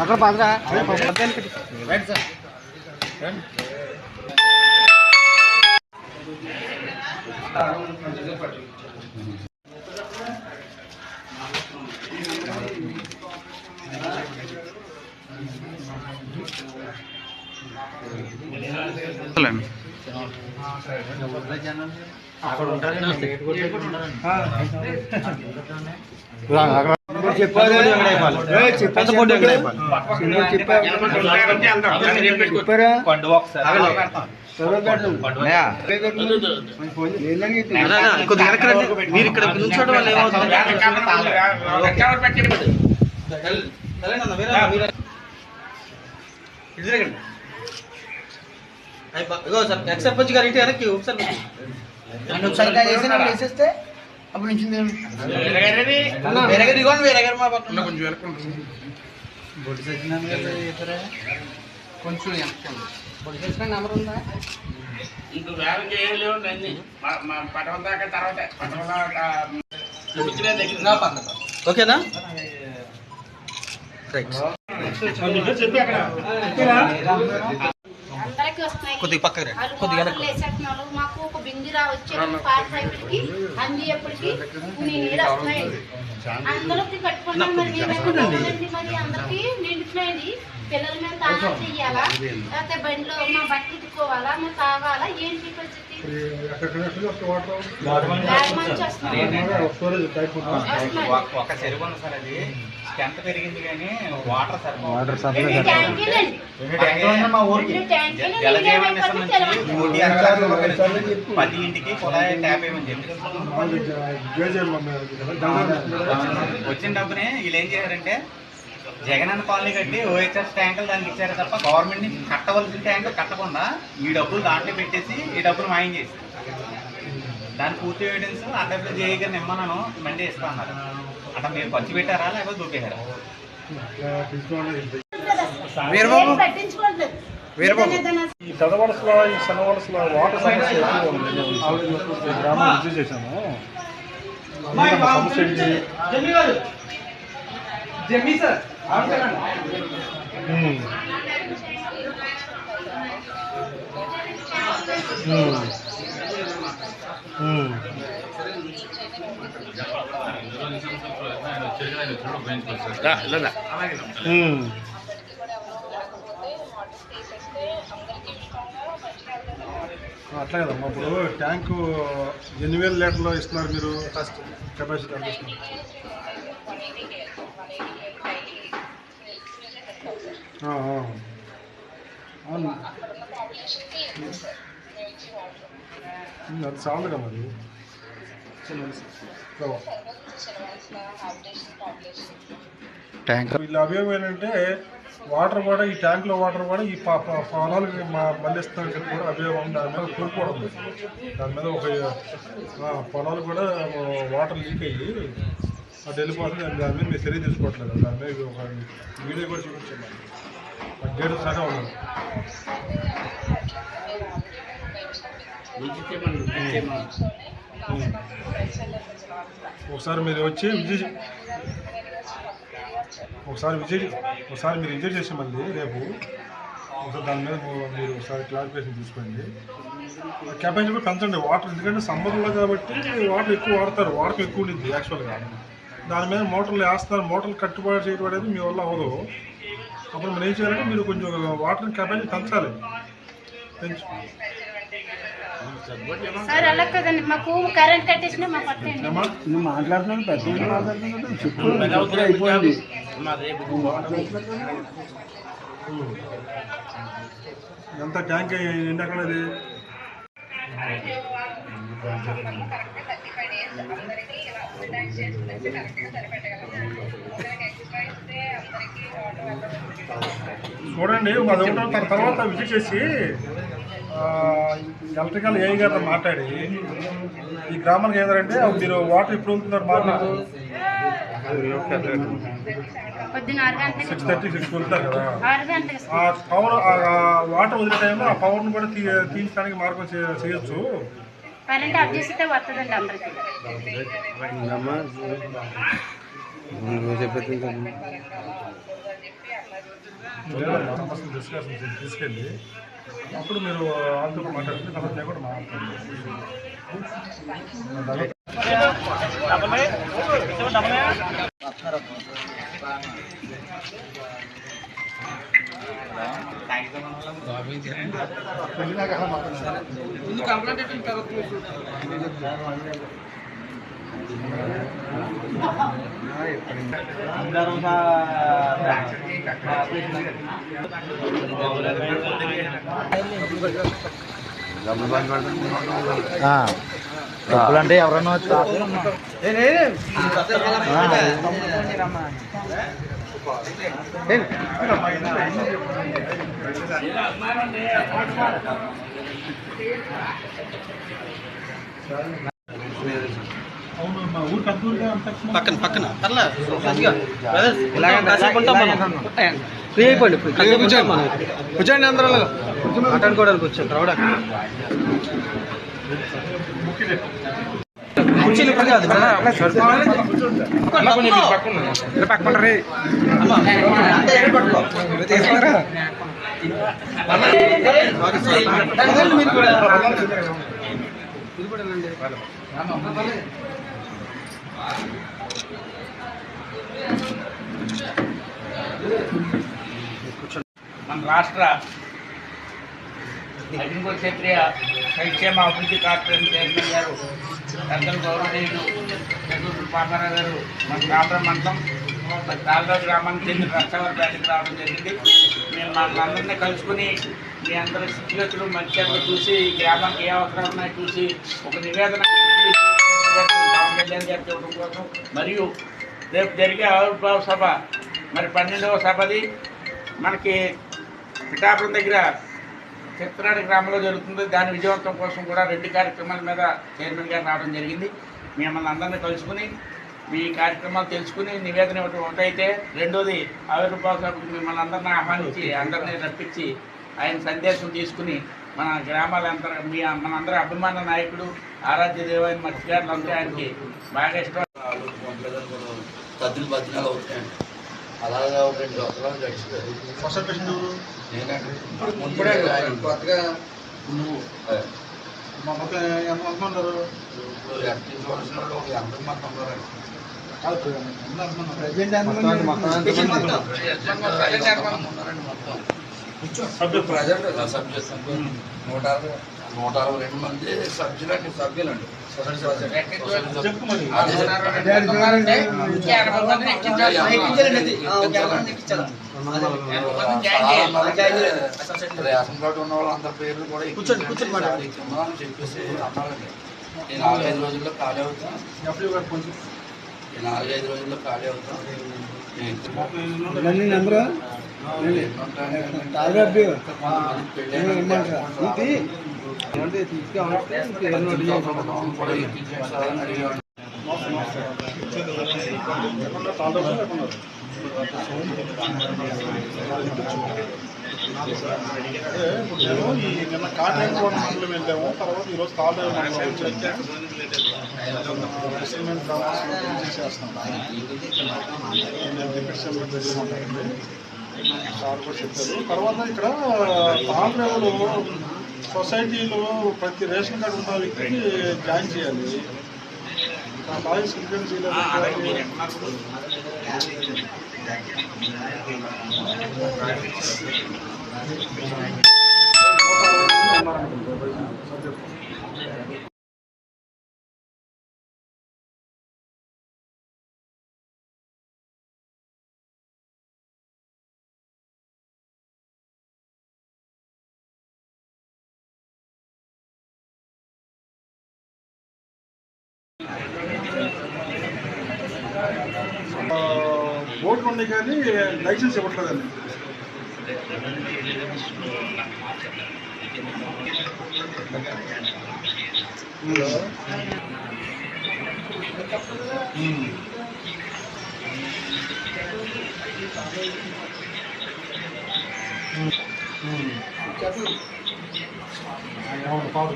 అక్కడ పాదరా అక్కడ ఉంటారు మీరు ఇక్కడ నుంచోడం వల్ల ఏమవుతుంది? ఎక్స్ సర్పంచ్ గారు ఇంటి వెనక్కి ఒకసారి వేసేస్తే అప్పుడు నుంచి కొంచెం బొడి సచిన నెంబర్ ఉందా? ఇంక వేరే ఏం లేవు అన్ని పటం దాకా తర్వాత ఓకేనా? అందరికి వస్తున్నాయి. కొద్దిగా పక్కన కొద్దిగా మాకు ఒక బిందిరా వచ్చేది పాత హైబ్రిడ్కి అంది ఎప్పటికి నీళ్ళు వస్తున్నాయి. అందరికి కట్టుకున్నాం. మరి మరి అందరికి నిండుతున్నాయి. పిల్లల మీద తాగా చెయ్యాలా లేకపోతే బండిలో మా బట్టలు ఉతుక్కోవాలా మేము తాగాలా ఏంటి పరిస్థితి? ఒక చెరువు ఉంది సార్, అది స్ట్రెంత్ పెరిగింది కానీ వాటర్ సార్ మా ఊరికి జలజీవన మిషన్ నుంచి 10 ఇంటికి కుళాయి ట్యాప్ వేయమని చెప్పి వచ్చిన డబ్బుని వీళ్ళు ఏం చేశారంటే జగనన్న కాలనీ కట్టి ఓహెచ్ఎస్ ట్యాంకులు దానికి ఇచ్చారు తప్ప గవర్నమెంట్ నుంచి కట్టవలసిన ట్యాంకులు కట్టకుండా ఈ డబ్బులు దాంట్లో పెట్టేసి ఈ డబ్బులు మాయం చేసి దాని పూర్తి ఎవిడెన్స్ అడ్డప్పుడు జేఈ గారిని ఇమ్మన్నాను మండే ఇస్తా అన్నారు. అట్లా మీరు ఖర్చు పెట్టారా లేకపోతే దూకేశారా? ఈ పెద్ద వలసలో ఈ చిన్న వలసలో వాటర్ సమస్య ఎక్కువ ఉంది. గ్రామం విజిట్ చేశాము. సమస్య ఏంటి? అట్లా కదమ్మా. ఇప్పుడు ట్యాంకు 8,000 లీటర్లు ఇస్తున్నారు మీరు, ఫస్ట్ కెపాసిటీ ఎంత ఇస్తున్నారు? అవును, అది చాలు కదా మరి. వీళ్ళ అభియోగం ఏంటంటే వాటర్ కూడా ఈ ట్యాంకులో వాటర్ కూడా ఈ పొలాలకి మళ్ళిస్తానికి కూడా అభియోగం. దాని మీద కోరుకోవడం, దాని మీద ఒక పొలాలు కూడా వాటర్ లీక్ అయ్యి అది వెళ్ళిపోతుంది. దాని మీద మీరు చర్య తీసుకోవట్లేదు. దాని మీద ఒక వీడియో కూడా చూపించాను. గేటు సగా ఉన్నది. ఒకసారి మీరు వచ్చి ఒకసారి మీరు విజిట్ చేసి మళ్ళీ రేపు ఒకసారి దాని మీద మీరు ఒకసారి క్లారిఫికేషన్ తీసుకోండి. కెపాసిటీ కూడా పెంచండి వాటర్, ఎందుకంటే సమ్మర్లో కాబట్టి వాటర్ ఎక్కువ వాడతారు, వాటర్ ఎక్కువ ఉండింది యాక్చువల్గా. దాని మీద మోటార్లు వేస్తారు, మోటార్లు కట్టుబాటు చేయడం అనేది మీ వల్ల అవ్వదు. అప్పుడు మనం ఏం చేయాలంటే మీరు కొంచెం వాటర్ కెపాసిటీ పెంచాలి. సార్ అలా కదండి, మాకు కరెంట్ కట్టేసినా మా పట్టండి మాట్లాడుతున్నాను. ఎంత ట్యాంక్ ఏంటి అక్కడది? చూడండి, అది తర్వాత విజిట్ చేసి ఎలక్ట్రికల్ ఏఐ గారితో మాట్లాడి ఈ గ్రామానికి ఏదంటే మీరు వాటర్ ఎప్పుడు వెళ్తున్నారు మార్కెట్ పొద్దున్న 6 గంటలకి 6:30, 6 వెళ్తారు కదా. 6 గంటలకి ఆ పవర్ వాటర్ వదిలే టైంలో ఆ పవర్ను కూడా తీయించడానికి మార్గం చేయొచ్చు. కరెంట్ ఆఫ్ చేస్తే వస్తుందండి అందరికి. సమస్యలు డిస్కషన్ తీసుకెళ్ళి అప్పుడు మీరు వాళ్ళతో మాట్లాడుతుంది తర్వాత నేను కూడా మాట్లాడుతాను. డబ్బులు అంటే ఎవరన్నా అవును, మా ఊరు కద్దూరుగా పక్కన పక్కన ఫ్రీ అయిపోండి. కూర్చోండి అందరూ మాట్లాడుకోవడానికి వచ్చాను రావడా కూర్చొని ఇప్పుడు కాదు పక్కన మీరు కూడా మన రాష్ట్ర అగ్నికుల క్షేత్రీయ సంక్షేమ అభివృద్ధి కార్పొరేషన్ చైర్మన్ గారు పెద్దలు గౌరవనీయులు పాపారావు గారు మన కాపురం మండలం తాళరాజు గ్రామానికి చెందిన రక్షావరపేటకి రావడం జరిగింది. మేము మనందరినీ కలుసుకుని మీ అందరి స్థితిగతులు మంచిగా చూసి ఈ గ్రామానికి ఏ అవసరాలు ఉన్నాయో చూసి ఒక నివేదన పవన్ కళ్యాణ్ గారికి ఇవ్వడం కోసం, మరియు రేపు జరిగే ఆవిర్భావ సభ మరి 12వ సభది మనకి పిఠాపురం దగ్గర చిత్రాడి గ్రామంలో జరుగుతుంది. దాని విజయవంతం కోసం కూడా 2 కార్యక్రమాల మీద చైర్మన్ గారు రావడం జరిగింది. మిమ్మల్ని అందరినీ కలుసుకుని మీ కార్యక్రమాలు తెలుసుకుని నివేదన ఇవ్వడం ఒకటైతే, రెండోది ఆవిర్భావ సభకు మిమ్మల్ని అందరినీ ఆహ్వానించి అందరినీ రప్పించి ఆయన సందేశం తీసుకుని మన గ్రామాలంతా మనందరి అభిమాన నాయకుడు ఆరాధ్య దేవైన మత్స్య గారు అంటే ఆయనకి బాగా ఇష్టం. తద్దులు బద్దులు అవుతాయండి. అలాగా 2 సంవత్సరాలు గడిచిపోయి ఫస్ట్ పేషెంట్ ఇప్పుడే కొత్తగా నువ్వు మా మొత్తం ఎంతమంది ఉన్నారు? ఇప్పుడు యాక్టివ్ చూడాల్సిన వాళ్ళు ఒక 80 మంది ఉన్నారండి. ప్రజెంట్ సభ్యులు 162 మంది సభ్యులండి. చెప్పు మరి. రేషన్ కార్డు ఉన్న వాళ్ళందరి పేర్లు కూడా చెప్పేసి అన్నారండి. ఈ 4-5 రోజుల్లో ఖాళీ అవుతాం. ఈ 4-5 రోజుల్లో ఖాళీ అవుతాం. నిన్న కాటేశ్వరం మండలం వెళ్ళాము, తర్వాత ఈరోజు తాళేరు మండలం వచ్చాము. చేసేస్తాం సార్ కూడా చెప్పారు. తర్వాత ఇక్కడ తాళరేవులో సొసైటీలో ప్రతి రేషన్ కార్డు ఉన్న వ్యక్తికి జాయిన్ చేయాలి. బాగా స్క్రీన్ బోర్డు ఉంది కానీ లైసెన్స్ ఇవ్వట్లేదండి. అవును పాత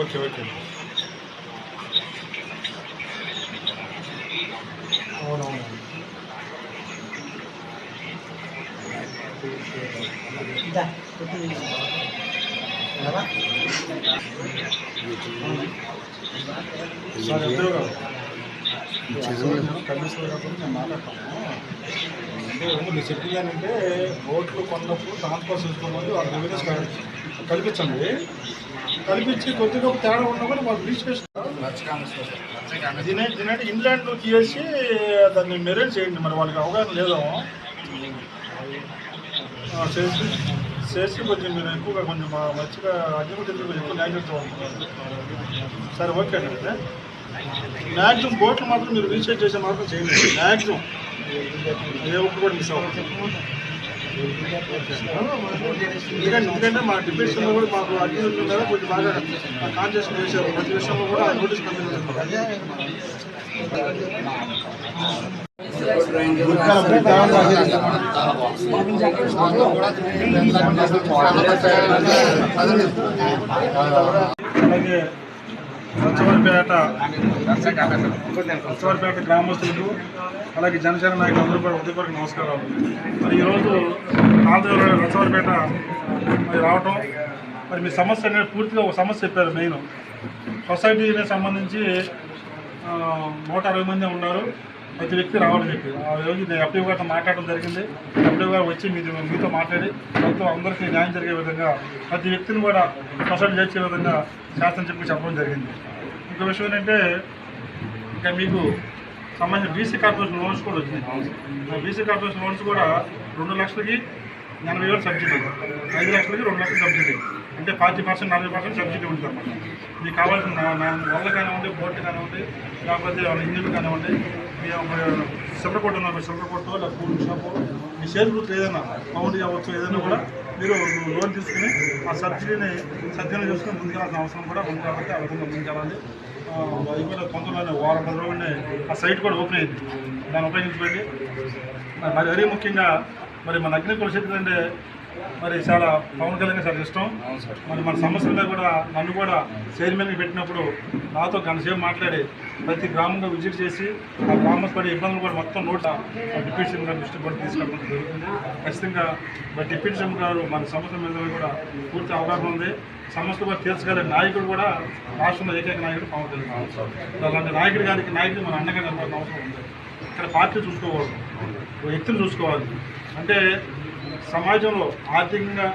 ఓకే ఓకే అవునవును సార్ ఎంతో కమిషనర్ కాబట్టి నేను మాట్లాడతాను. అంటే మీరు చెప్పింది ఏంటంటే ఓట్లు కొన్నప్పుడు ట్రాన్స్ఫర్ చేసుకోమని వాళ్ళ రెవెన్యూస్ కల్పించండి. కల్పించి కొద్దిగా తేడా ఉన్నా కూడా వాళ్ళు రిజిస్ట్రేషన్ దీని ఇంగ్లాండ్లో చేసి దాన్ని మెరేజ్ చేయండి. మరి వాళ్ళకి అవగాహన లేదేమో చేసి కొంచెం మీరు ఎక్కువగా కొంచెం మంచిగా అగ్రిమెంట్ కొంచెం ఎక్కువ న్యాయం చేస్తాం. సరే ఓకే అండి. మ్యాక్సిమం బోట్లు మాత్రం మీరు రీఛార్జ్ చేసే మాత్రం చేయండి. మ్యాక్సిమం ఏ ఒక్కరు కూడా మిస్ అవ్వదు. ఎందుకంటే మా డిప్యూటీషన్లో కూడా మాకు అగ్రిమెంట్ మీద కొంచెం బాగా కాన్సెషన్ చేశారు. ప్రతి విషయంలో కూడా నోటీస్ కంపెనీ అలాగే రచ్చవరపేట గ్రామస్తులకు అలాగే జనసేన నాయకులు అందరూ కూడా ఉదయపూర్వక నమస్కారాలు. మరి ఈరోజు ఆంధ్రలో రచ్చవరపేట మరి రావటం మరి మీ సమస్య అనేది పూర్తిగా ఒక సమస్య చెప్పారు. మెయిన్ సొసైటీకి సంబంధించి 160 మంది ఉన్నారు. ప్రతి వ్యక్తి రావాలని చెప్పి ఆ రోజు నేను ఎఫ్డీ గారితో మాట్లాడడం జరిగింది. ఎఫ్డీ గారు వచ్చి మీతో మాట్లాడి మొత్తం అందరికీ న్యాయం జరిగే విధంగా ప్రతి వ్యక్తిని కూడా సొసైటీ చేసే విధంగా శాస్త్రం చెప్పడం జరిగింది. ఇంకో విషయం ఏంటంటే ఇంకా మీకు సంబంధించిన బీసీ కార్పొరేషన్ లోన్స్ కూడా వచ్చినాయి. బీసీ కార్పొరేషన్ లోన్స్ కూడా 2 లక్షలకి 80,000 సబ్సిడీ, 5 లక్షలకి 2 లక్షలు సబ్సిడీ, అంటే 40% 40% సబ్సిడీ ఉంటుంది అన్నమాట. మీకు కావాల్సిన వల్ల కానివ్వండి, బోర్డు కానివ్వండి, లేకపోతే ఇంజిన్ కానివ్వండి, సిల్వర్ కొట్టు ఉన్నా సిల్వర్ కొట్టు లేదా పూల్ షాపు మీ షేర్ గ్రూప్ ఏదైనా పౌండ్ కావచ్చు ఏదైనా కూడా మీరు లోన్ తీసుకుని ఆ సబ్సిడీని సద్వినియోగం చేసుకుని ముందుకెళ్ళాల్సిన అవసరం కూడా ఉంది. కాబట్టి ఆ విధంగా ముందుకెళ్ళాలి. అది కూడా తొందరలోనే వారం 10 రోజుల్లోనే ఆ సైట్ కూడా ఓపెన్ అయింది. దాన్ని ఉపయోగించుకోండి. మరి మరీ ముఖ్యంగా మరి మన అగ్నికుల శక్తి అంటే మరి చాలా పవన్ కళ్యాణ్ చాలా ఇష్టం. మరి మన సమస్యల మీద కూడా నన్ను కూడా చైర్మన్గా పెట్టినప్పుడు నాతో గంటసేపు మాట్లాడి ప్రతి గ్రామంగా విజిట్ చేసి ఆ గ్రామం పడే ఇబ్బందులు కూడా మొత్తం డిప్యూటీ సీఎం గారు దృష్టి కూడా తీసుకెళ్ళడం జరుగుతుంది. ఖచ్చితంగా మరి డిప్యూటీ సీఎం గారు మన సమస్యల మీద కూడా పూర్తి అవగాహన ఉంది. సమస్యలు కూడా తీర్చగలిగే నాయకుడు కూడా రాష్ట్రంలో ఏకైక నాయకుడు పవన్ కళ్యాణ్. అలాంటి నాయకుడు మన అండగా నిలబడిన అవసరం ఉంది. ఇక్కడ పార్టీ చూసుకోకూడదు, వ్యక్తులు చూసుకోవాలి. అంటే సమాజంలో ఆర్థికంగా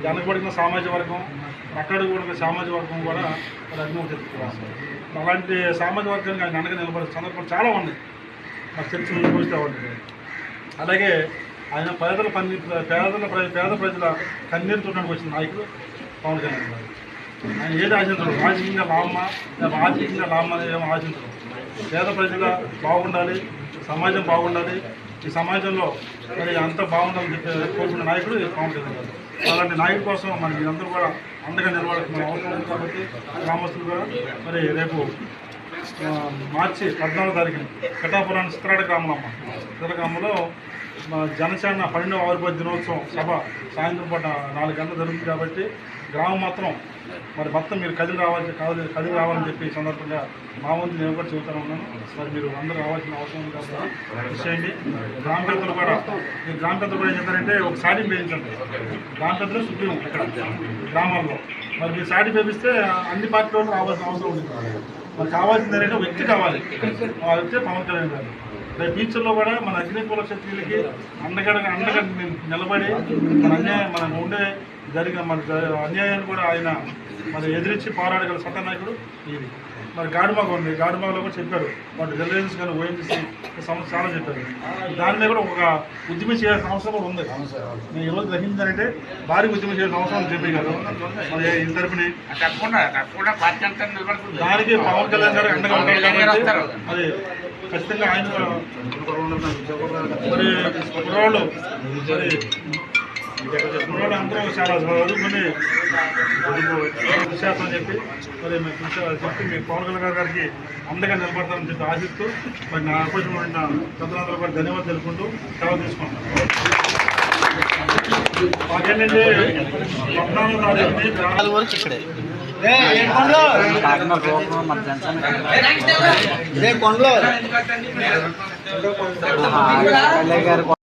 వెనకబడిన సామాజిక వర్గం, అక్కడ కూడా సామాజిక వర్గం కూడా అభివృద్ధి చెందుతున్నారు. అలాంటి సామాజిక వర్గానికి ఆయన అండగా నిలబడే సందర్భాలు చాలా ఉన్నాయి. నాకు తెలిసి చూస్తూ ఉంటుంది. అలాగే ఆయన పేద ప్రజల కన్నీరు చూడడానికి వచ్చిన నాయకుడు పవన్ కళ్యాణ్ గారు. ఆయన ఏది ఆశించరు, రాజకీయంగా లాభమా లేదా ఆర్థికంగా లాభమా అనేది ఏమో ఆశించరు. పేద ప్రజల బాగుండాలి, సమాజం బాగుండాలి, ఈ సమాజంలో మరి అంతా బాగుండాలని చెప్పి కోరుకున్న నాయకుడు పవన్ కళ్యాణ్ గారు. అలాంటి నాయకుడి కోసం మరి మీరందరూ కూడా అండగా నిలబడాల్సిన అవసరం ఉంది. కాబట్టి గ్రామస్తులు కూడా మరి రేపు మార్చి 14వ తారీఖున పిఠాపురం చిత్రాడ గ్రామంలో జనసేన 12వ ఆవిర్భావ దినోత్సవం సభ సాయంత్రం పూట 4 గంటలు జరుగుతుంది. కాబట్టి గ్రామం మొత్తం మీరు కదిలి రావాలని చెప్పి ఈ సందర్భంగా మా వంతు నేను కూడా చెబుతూనే ఉన్నాను. మరి మీరు అందరూ రావాల్సిన అవసరం ఉంది కాబట్టి విషయండి. గ్రామ పెద్దలు కూడా ఏం చెప్తారంటే ఒక సాటి వేయించండి. గ్రామ పెద్దలు సుప్రీం ఇక్కడ గ్రామాల్లో మరి మీరు సాటి వేపిస్తే అన్ని పార్టీలో రావాల్సిన అవసరం ఉంది. మరి కావాల్సింది ఏంటంటే వ్యక్తి కావాలి. ఆ వ్యక్తి పవన్ కళ్యాణ్ గారు. రేపు ఫ్యూచర్లో కూడా మన అగ్నికుల క్షత్రియులకి అండగా నిలబడి మన ఉండే జరిగిన మన అన్యాయాన్ని కూడా ఆయన మరి ఎదిరించి పోరాడగల సత్తా నాయకుడు ఇది. మరి గాడిమాగ ఉంది, గాడిమాగలో కూడా చెప్పారు వాటి రిలయన్స్ కానీ ఓఎన్జీసీ సమస్య చాలా చెప్పారు. దాని మీద కూడా ఒక ఉద్యమం చేయాల్సిన అవసరం కూడా ఉంది. నేను ఈరోజు గ్రహించానంటే భారీ ఉద్యమం చేయాల్సిన అవసరం చెప్పి కదా మరి ఈ తరపుని తప్పకుండా పార్టీ అంతా నిలబడుతుంది. దానికి పవన్ కళ్యాణ్ గారు అండగా ఉంటారు కాబట్టి అది ఖచ్చితంగా ఆయన మరి కుర్రాళ్ళు మరి అందరూ చాలా చదువుకుని విశ్వాసం చెప్పి మరి మేము చెప్పి మీ పవన్ కళ్యాణ్ గారికి అండగా నిలబడతామని చెప్పి ఆశిస్తూ మరి నా అవకాశం ఉన్న పెద్దలందరూ కూడా ధన్యవాదాలు తెలుపుకుంటూ సెలవు తీసుకుంటాం. మాకేంటంటే 14వ తారీఖుని కొండలో